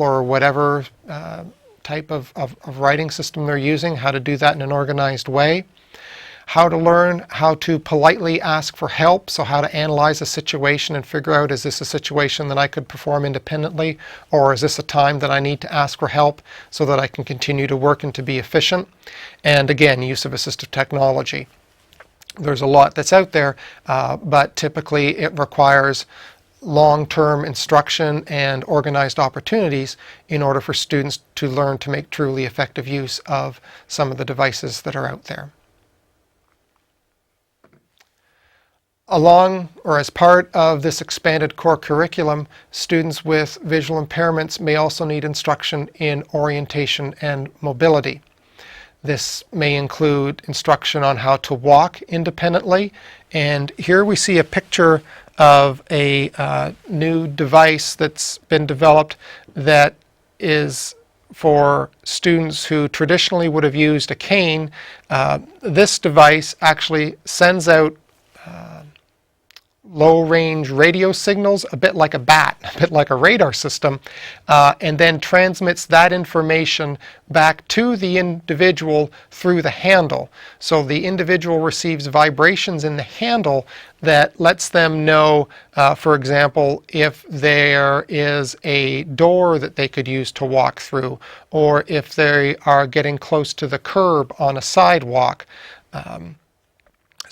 or whatever type of writing system they're using, how to do that in an organized way. How to learn how to politely ask for help, so how to analyze a situation and figure out, is this a situation that I could perform independently, or is this a time that I need to ask for help so that I can continue to work and to be efficient. And again, use of assistive technology. There's a lot that's out there, but typically it requires long-term instruction and organized opportunities in order for students to learn to make truly effective use of some of the devices that are out there. Along or as part of this expanded core curriculum, students with visual impairments may also need instruction in orientation and mobility. This may include instruction on how to walk independently, and here we see a picture of a new device that's been developed that is for students who traditionally would have used a cane. This device actually sends out low-range radio signals, a bit like a bat, a bit like a radar system, and then transmits that information back to the individual through the handle. So the individual receives vibrations in the handle that lets them know, for example, if there is a door that they could use to walk through, or if they are getting close to the curb on a sidewalk.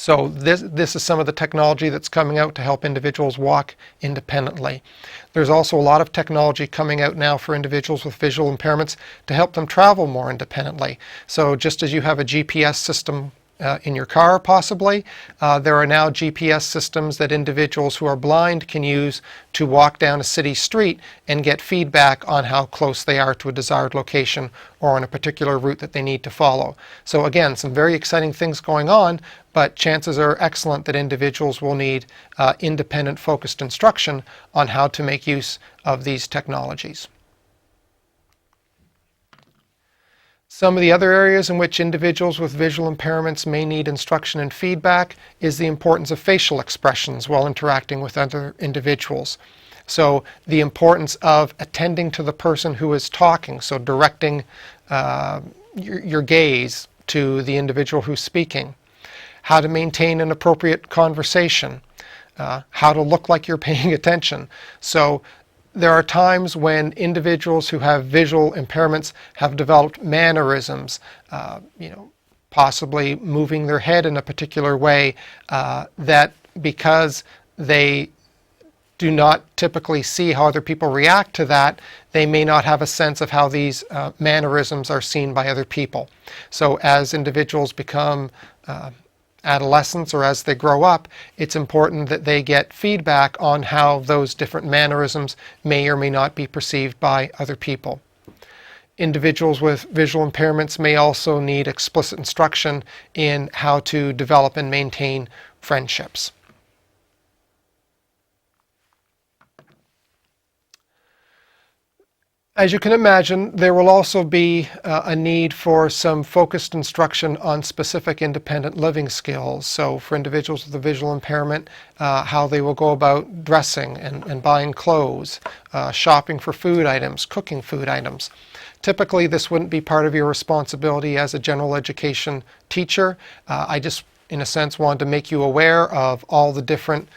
So this is some of the technology that's coming out to help individuals walk independently. There's also a lot of technology coming out now for individuals with visual impairments to help them travel more independently. So just as you have a GPS system in your car possibly, there are now GPS systems that individuals who are blind can use to walk down a city street and get feedback on how close they are to a desired location or on a particular route that they need to follow. So again, some very exciting things going on, but chances are excellent that individuals will need independent focused instruction on how to make use of these technologies. Some of the other areas in which individuals with visual impairments may need instruction and feedback is the importance of facial expressions while interacting with other individuals. So the importance of attending to the person who is talking, so directing your gaze to the individual who's speaking. How to maintain an appropriate conversation. How to look like you're paying attention. So there are times when individuals who have visual impairments have developed mannerisms, possibly moving their head in a particular way, that because they do not typically see how other people react to that, they may not have a sense of how these mannerisms are seen by other people. So as individuals become adolescents or as they grow up, it's important that they get feedback on how those different mannerisms may or may not be perceived by other people. Individuals with visual impairments may also need explicit instruction in how to develop and maintain friendships. As you can imagine, there will also be a need for some focused instruction on specific independent living skills. So for individuals with a visual impairment, how they will go about dressing and buying clothes, shopping for food items, cooking food items. Typically, this wouldn't be part of your responsibility as a general education teacher. I just, in a sense, wanted to make you aware of all the different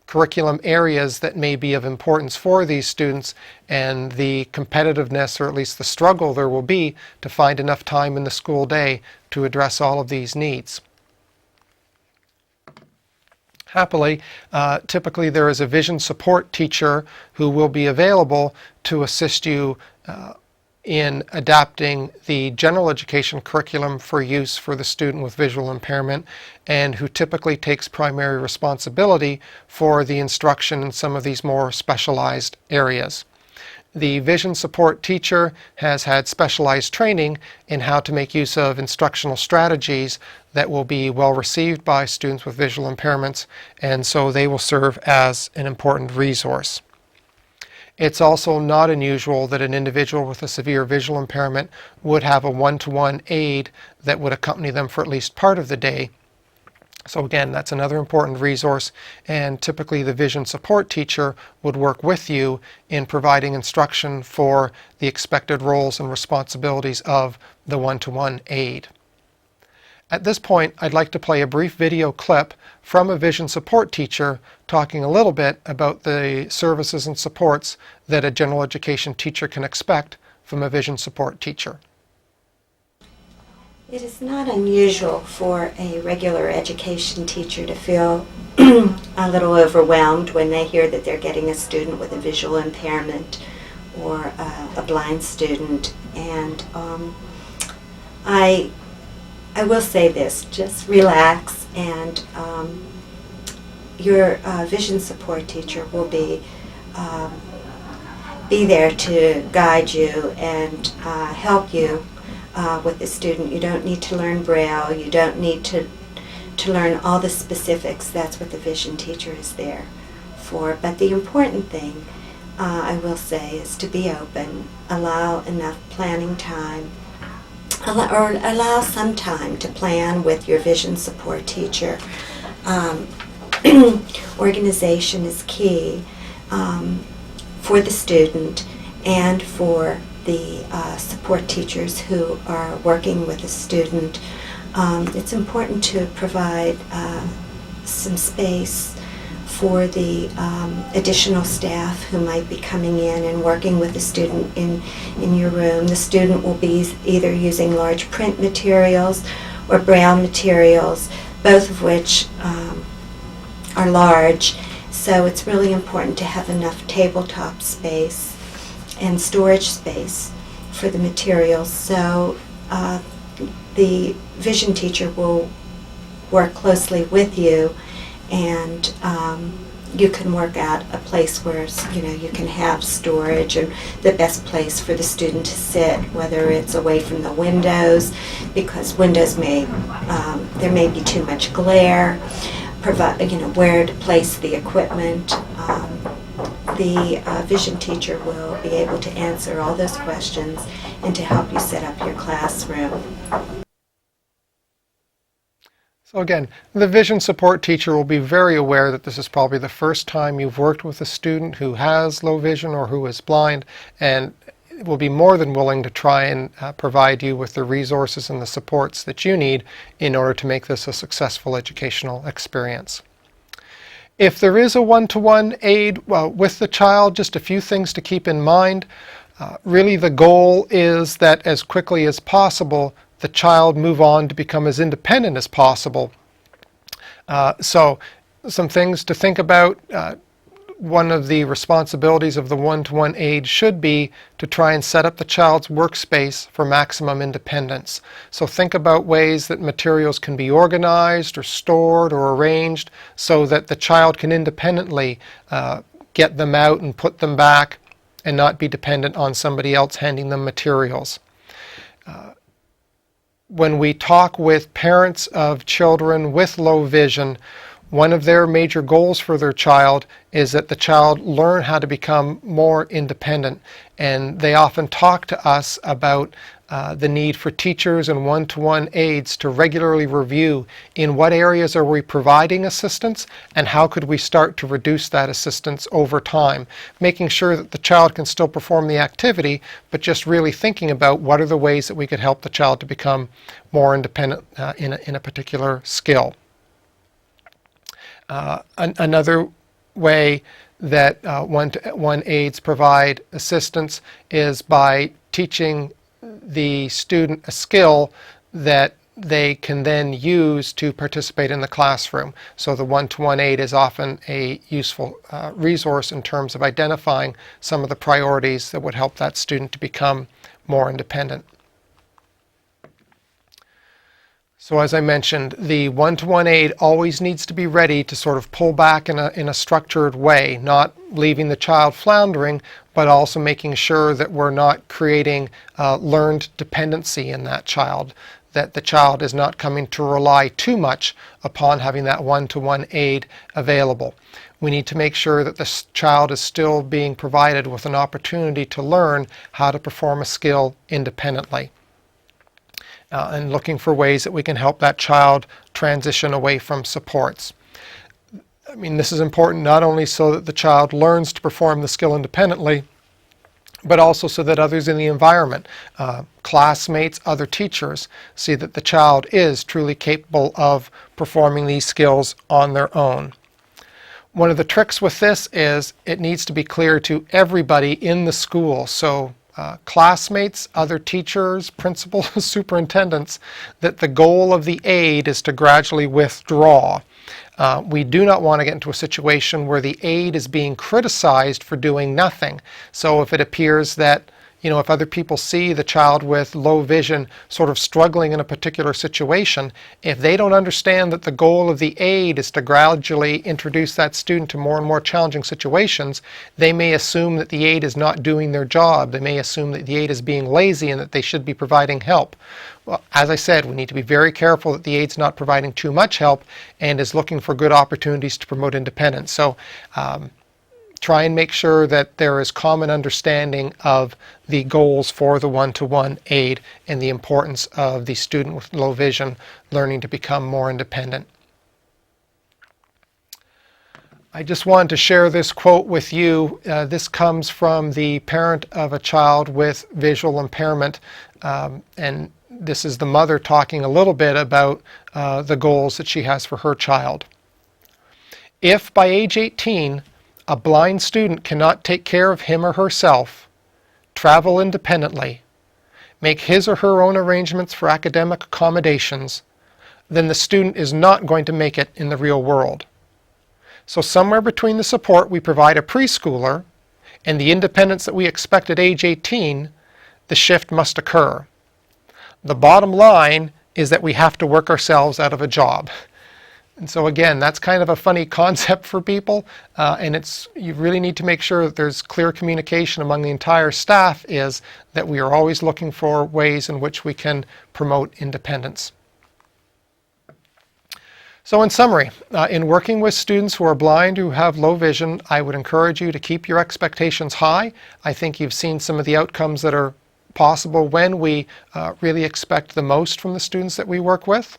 curriculum areas that may be of importance for these students and the competitiveness, or at least the struggle there will be to find enough time in the school day to address all of these needs. Happily, typically there is a vision support teacher who will be available to assist you in adapting the general education curriculum for use for the student with visual impairment, and who typically takes primary responsibility for the instruction in some of these more specialized areas. The vision support teacher has had specialized training in how to make use of instructional strategies that will be well received by students with visual impairments, and so they will serve as an important resource. It's also not unusual that an individual with a severe visual impairment would have a one-to-one aide that would accompany them for at least part of the day. So again, that's another important resource, and typically the vision support teacher would work with you in providing instruction for the expected roles and responsibilities of the one-to-one aide. At this point, I'd like to play a brief video clip from a vision support teacher talking a little bit about the services and supports that a general education teacher can expect from a vision support teacher. It is not unusual for a regular education teacher to feel a little overwhelmed when they hear that they're getting a student with a visual impairment or a blind student. And I will say this, just relax, and your vision support teacher will be there to guide you and help you with the student. You don't need to learn Braille. You don't need to learn all the specifics. That's what the vision teacher is there for. But the important thing, I will say, is to be open, allow enough planning time, or allow some time to plan with your vision support teacher. Organization is key for the student and for the support teachers who are working with a student. It's important to provide some space for the additional staff who might be coming in and working with the student in your room. The student will be either using large print materials or Braille materials, both of which are large. So it's really important to have enough tabletop space and storage space for the materials. So the vision teacher will work closely with you, and you can work out a place where you can have storage, and the best place for the student to sit, whether it's away from the windows, because windows there may be too much glare. Where to place the equipment. The vision teacher will be able to answer all those questions and to help you set up your classroom. So again, the vision support teacher will be very aware that this is probably the first time you've worked with a student who has low vision or who is blind, and will be more than willing to try and provide you with the resources and the supports that you need in order to make this a successful educational experience. If there is a one-to-one aide with the child, just a few things to keep in mind. Really the goal is that as quickly as possible the child move on to become as independent as possible. So some things to think about. One of the responsibilities of the one-to-one aide should be to try and set up the child's workspace for maximum independence. So think about ways that materials can be organized or stored or arranged so that the child can independently get them out and put them back and not be dependent on somebody else handing them materials. When we talk with parents of children with low vision, one of their major goals for their child is that the child learn how to become more independent. And they often talk to us about the need for teachers and one-to-one aides to regularly review in what areas are we providing assistance and how could we start to reduce that assistance over time, making sure that the child can still perform the activity, but just really thinking about what are the ways that we could help the child to become more independent in a particular skill. Another way that one-to-one aides provide assistance is by teaching the student a skill that they can then use to participate in the classroom. So the one-to-one aide is often a useful resource in terms of identifying some of the priorities that would help that student to become more independent. So as I mentioned, the one-to-one aide always needs to be ready to sort of pull back in a structured way, not leaving the child floundering, but also making sure that we're not creating learned dependency in that child, that the child is not coming to rely too much upon having that one-to-one aide available. We need to make sure that the child is still being provided with an opportunity to learn how to perform a skill independently. and looking for ways that we can help that child transition away from supports. I mean, this is important not only so that the child learns to perform the skill independently, but also so that others in the environment, classmates, other teachers, see that the child is truly capable of performing these skills on their own. One of the tricks with this is it needs to be clear to everybody in the school, so classmates, other teachers, principals, superintendents, that the goal of the aid is to gradually withdraw. We do not want to get into a situation where the aid is being criticized for doing nothing. So if it appears that, if other people see the child with low vision sort of struggling in a particular situation, if they don't understand that the goal of the aid is to gradually introduce that student to more and more challenging situations, they may assume that the aid is not doing their job. They may assume that the aid is being lazy and that they should be providing help. Well, as I said, we need to be very careful that the aid's not providing too much help and is looking for good opportunities to promote independence. So try and make sure that there is common understanding of the goals for the one-to-one aid and the importance of the student with low vision learning to become more independent. I just wanted to share this quote with you. This comes from the parent of a child with visual impairment, and this is the mother talking a little bit about the goals that she has for her child. If by age 18 a blind student cannot take care of him or herself, travel independently, make his or her own arrangements for academic accommodations, then the student is not going to make it in the real world. So somewhere between the support we provide a preschooler and the independence that we expect at age 18, the shift must occur. The bottom line is that we have to work ourselves out of a job. And so again, that's kind of a funny concept for people, and you really need to make sure that there's clear communication among the entire staff is that we are always looking for ways in which we can promote independence. So in summary, in working with students who are blind who have low vision, I would encourage you to keep your expectations high. I think you've seen some of the outcomes that are possible when we really expect the most from the students that we work with.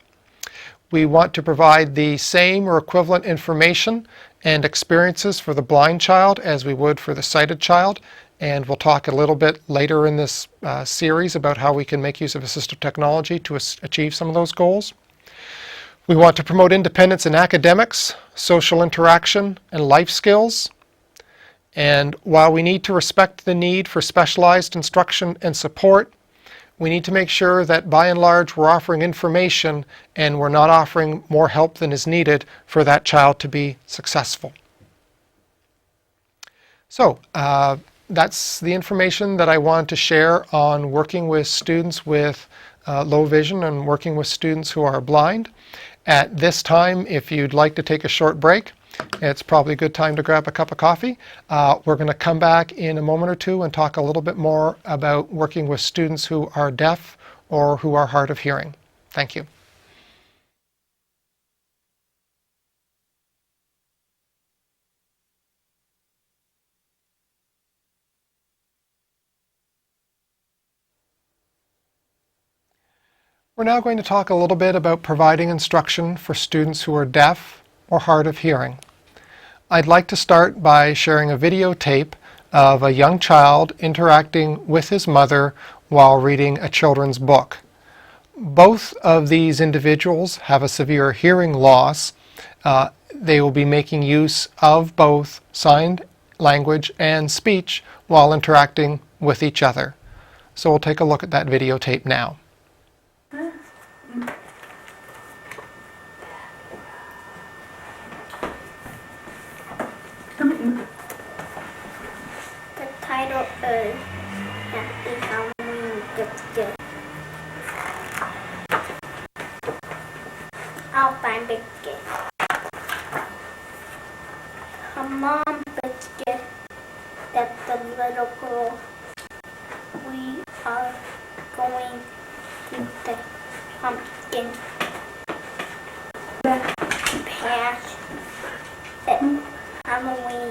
We want to provide the same or equivalent information and experiences for the blind child as we would for the sighted child, and we'll talk a little bit later in this series about how we can make use of assistive technology to achieve some of those goals. We want to promote independence in academics, social interaction, and life skills. And while we need to respect the need for specialized instruction and support, we need to make sure that by and large we're offering information and we're not offering more help than is needed for that child to be successful. So that's the information that I wanted to share on working with students with low vision and working with students who are blind. At this time, if you'd like to take a short break, it's probably a good time to grab a cup of coffee. We're going to come back in a moment or two and talk a little bit more about working with students who are deaf or who are hard of hearing. Thank you. We're now going to talk a little bit about providing instruction for students who are deaf or hard of hearing. I'd like to start by sharing a videotape of a young child interacting with his mother while reading a children's book. Both of these individuals have a severe hearing loss. They will be making use of both signed language and speech while interacting with each other. So we'll take a look at that videotape now. The title is Happy Halloween Biscuit. I'll find Biscuit. Her mom Biscuit, that's the little girl. We are going to the pumpkin patch at Halloween.